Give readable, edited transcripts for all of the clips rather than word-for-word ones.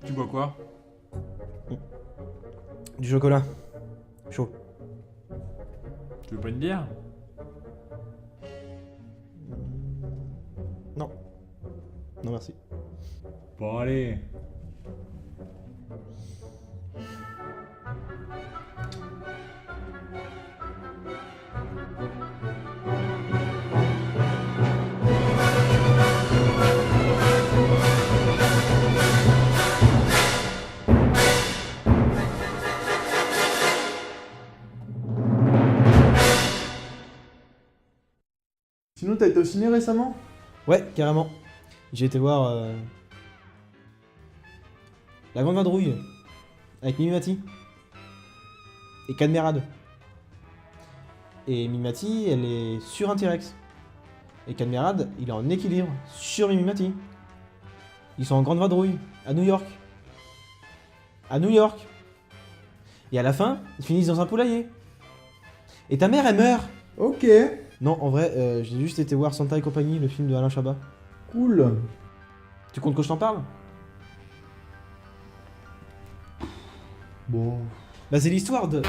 Tu bois quoi? Du chocolat. Chaud. Tu veux pas une bière? Non. Non, merci. Bon, allez. Sinon, t'as été au ciné récemment? Ouais, carrément. J'ai été voir La Grande Vadrouille avec Mimimati et Cadmerade. Et Mimimati, elle est sur un T-Rex. Et Cadmerade, il est en équilibre sur Mimimati. Ils sont en Grande Vadrouille à New York. À New York. Et à la fin, ils finissent dans un poulailler. Et ta mère, elle meurt. Ok, Non, en vrai, j'ai juste été voir Santa et compagnie, le film de Alain Chabat. cool. Tu comptes que je t'en parle? Bon. Bah c'est l'histoire de...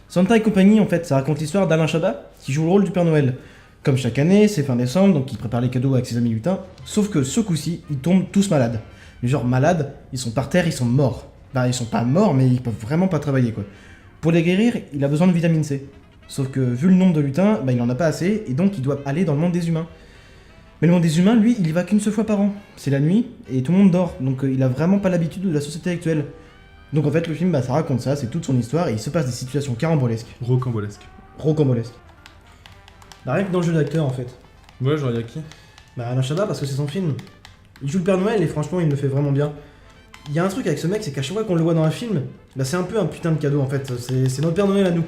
Santa et compagnie, en fait, ça raconte l'histoire d'Alain Chabat, qui joue le rôle du Père Noël. Comme chaque année, c'est fin décembre, donc il prépare les cadeaux avec ses amis lutins, sauf que ce coup-ci, ils tombent tous malades. Les genre malades, ils sont par terre, ils sont morts. Bah ils sont pas morts, mais ils peuvent vraiment pas travailler, quoi. Pour les guérir, il a besoin de vitamine C. Sauf que vu le nombre de lutins, bah il en a pas assez, et donc il doit aller dans le monde des humains. Mais le monde des humains, lui, il y va qu'une seule fois par an. C'est la nuit, et tout le monde dort, donc il a vraiment pas l'habitude de la société actuelle. Donc en fait, le film, bah, ça raconte ça, c'est toute son histoire, et il se passe des situations carambolesques, Rocambolesque. rocambolesques. Bah rien que dans le jeu d'acteur, en fait. Ouais, genre y'a qui? Bah Alain Chabat, parce que c'est son film. Il joue le Père Noël, et franchement, il le fait vraiment bien. Il y a un truc avec ce mec, c'est qu'à chaque fois qu'on le voit dans un film, bah c'est un peu un putain de cadeau, en fait. C'est notre Père Noël à nous.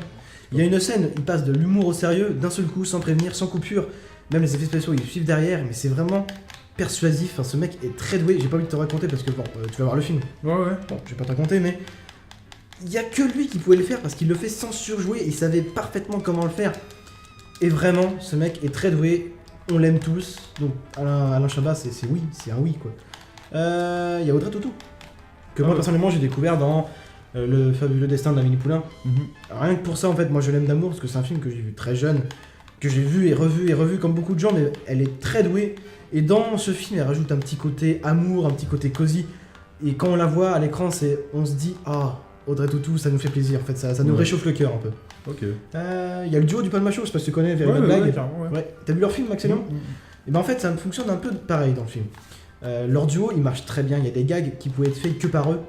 Il y a une scène, il passe de l'humour au sérieux, d'un seul coup, sans prévenir, sans coupure. Même les effets spéciaux, ils suivent derrière, mais c'est vraiment persuasif. Enfin, ce mec est très doué. J'ai pas envie de te raconter parce que bon, tu vas voir le film. Ouais, ouais. Bon, je vais pas te raconter, mais il y a que lui qui pouvait le faire parce qu'il le fait sans surjouer. Il savait parfaitement comment le faire. Et vraiment, ce mec est très doué. On l'aime tous. Donc Alain Chabat, c'est oui, c'est un oui quoi. Il y a Audrey Tautou que moi ouais. personnellement j'ai découvert dans Le fabuleux destin d'Amélie Poulain. Mhm. Rien que pour ça, en fait, moi je l'aime d'amour parce que c'est un film que j'ai vu très jeune, que j'ai vu et revu comme beaucoup de gens, mais elle est très douée. Et dans ce film, elle rajoute un petit côté amour, un petit côté cosy. Et quand on la voit à l'écran, on se dit ah, Audrey Tautou, ça nous fait plaisir. En fait, ça nous Ouais. réchauffe le cœur un peu. Ok. Il y a le duo du Palmacho, je sais pas si tu connais, Very Bad Blague. carrément, ouais. Ouais. T'as vu leur film, Maximum? Et ben en fait, ça fonctionne un peu pareil dans le film. Leur duo, il marche très bien. Il y a des gags qui pouvaient être faits que par eux.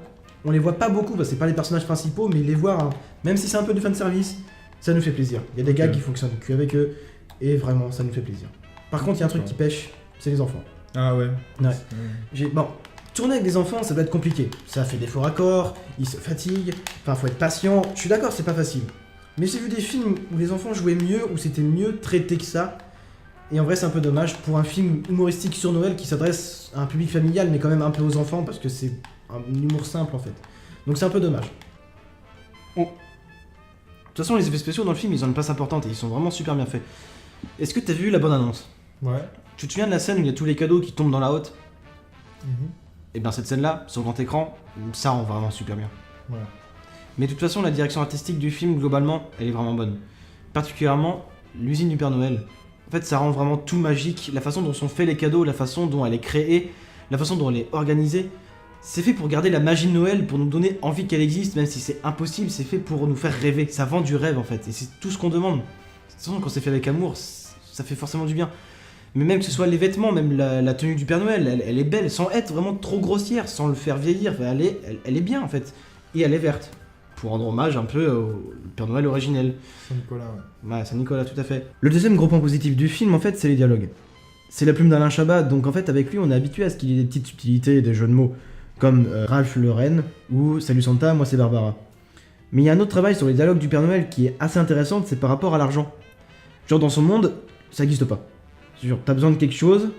On les voit pas beaucoup, parce que c'est pas les personnages principaux, mais les voir, hein, même si c'est un peu du fanservice, ça nous fait plaisir. Il y a des gags qui fonctionnent qu'avec eux, et vraiment, ça nous fait plaisir. Par contre, il y a un truc qui pêche, c'est les enfants. Ah ouais. Ouais. Bon, tourner avec des enfants, ça doit être compliqué. Ça fait des faux raccords, ils se fatiguent, enfin, faut être patient. Je suis d'accord, c'est pas facile. Mais j'ai vu des films où les enfants jouaient mieux, où c'était mieux traité que ça. Et en vrai, c'est un peu dommage pour un film humoristique sur Noël qui s'adresse à un public familial, mais quand même un peu aux enfants, parce que c'est un humour simple en fait. Donc c'est un peu dommage. De toute façon, les effets spéciaux dans le film, ils ont une place importante et ils sont vraiment super bien faits. Est-ce que t'as vu la bande-annonce? Ouais. Tu te souviens de la scène où il y a tous les cadeaux qui tombent dans la hotte? Mhm. Et bien cette scène-là, sur grand écran, ça rend vraiment super bien. Ouais. Mais de toute façon, la direction artistique du film, globalement, elle est vraiment bonne. Particulièrement, l'usine du Père Noël. En fait, ça rend vraiment tout magique. La façon dont sont faits les cadeaux, la façon dont elle est créée, la façon dont elle est organisée. C'est fait pour garder la magie de Noël, pour nous donner envie qu'elle existe, même si c'est impossible, c'est fait pour nous faire rêver. Ça vend du rêve en fait, et c'est tout ce qu'on demande. De toute façon, quand c'est fait avec amour, ça fait forcément du bien. Mais même que ce soit les vêtements, même la tenue du Père Noël, elle est belle, sans être vraiment trop grossière, sans le faire vieillir. Enfin, elle est bien en fait. Et elle est verte, pour rendre hommage un peu au Père Noël originel. Saint-Nicolas, ouais. Ouais, Saint-Nicolas, tout à fait. Le deuxième gros point positif du film, en fait, c'est les dialogues. c'est la plume d'Alain Chabat, donc en fait avec lui on est habitué à ce qu'il y ait des petites subtilités, des jeux de mots, comme Ralph le Renne ou Salut Santa, moi c'est Barbara. Mais il y a un autre travail sur les dialogues du Père Noël qui est assez intéressant, c'est par rapport à l'argent. Genre dans son monde, ça n'existe pas. Genre t'as besoin de quelque chose,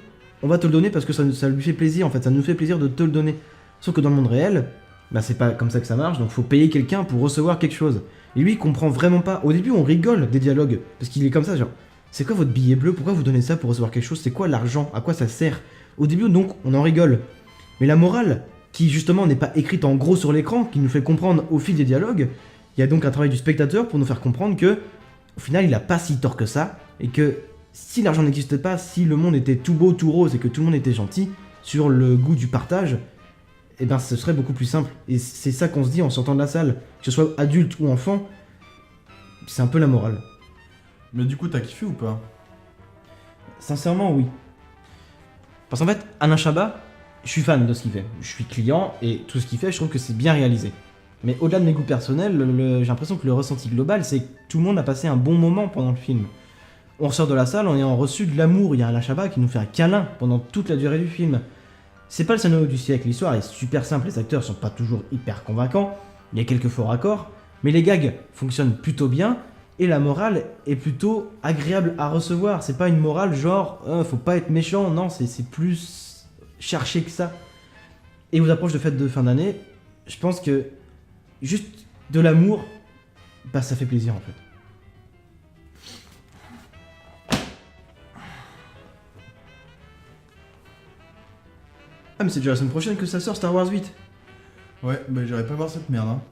on va te le donner parce que ça lui fait plaisir, en fait ça nous fait plaisir de te le donner. Sauf que dans le monde réel, bah c'est pas comme ça que ça marche, donc faut payer quelqu'un pour recevoir quelque chose. Et lui il comprend vraiment pas. Au début on rigole des dialogues, parce qu'il est comme ça, genre c'est quoi votre billet bleu, pourquoi vous donnez ça pour recevoir quelque chose, c'est quoi l'argent, à quoi ça sert. Au début donc on en rigole. Mais la morale, qui justement n'est pas écrite en gros sur l'écran, qui nous fait comprendre au fil des dialogues, il y a donc un travail du spectateur pour nous faire comprendre que au final il a pas si tort que ça, et que si l'argent n'existait pas, si le monde était tout beau, tout rose, et que tout le monde était gentil, sur le goût du partage, eh ben ce serait beaucoup plus simple. Et c'est ça qu'on se dit en sortant de la salle. Que ce soit adulte ou enfant, c'est un peu la morale. Mais du coup, t'as kiffé ou pas? Sincèrement, oui. Parce qu'en fait, Alain Chabat, je suis fan de ce qu'il fait. Je suis client, et tout ce qu'il fait, je trouve que c'est bien réalisé. Mais au-delà de mes goûts personnels, j'ai l'impression que le ressenti global, c'est que tout le monde a passé un bon moment pendant le film. On ressort de la salle en ayant reçu de l'amour. Il y a Alain Chabat qui nous fait un câlin pendant toute la durée du film. C'est pas le scénario du siècle, l'histoire est super simple, les acteurs sont pas toujours hyper convaincants, il y a quelques faux raccords, mais les gags fonctionnent plutôt bien, et la morale est plutôt agréable à recevoir. C'est pas une morale genre faut pas être méchant, non, c'est plus cherché que ça. Et aux approches de fête de fin d'année, je pense que juste de l'amour, bah ça fait plaisir en fait. Ah mais c'est déjà la semaine prochaine que ça sort Star Wars 8. Ouais, bah j'irai pas voir cette merde, hein.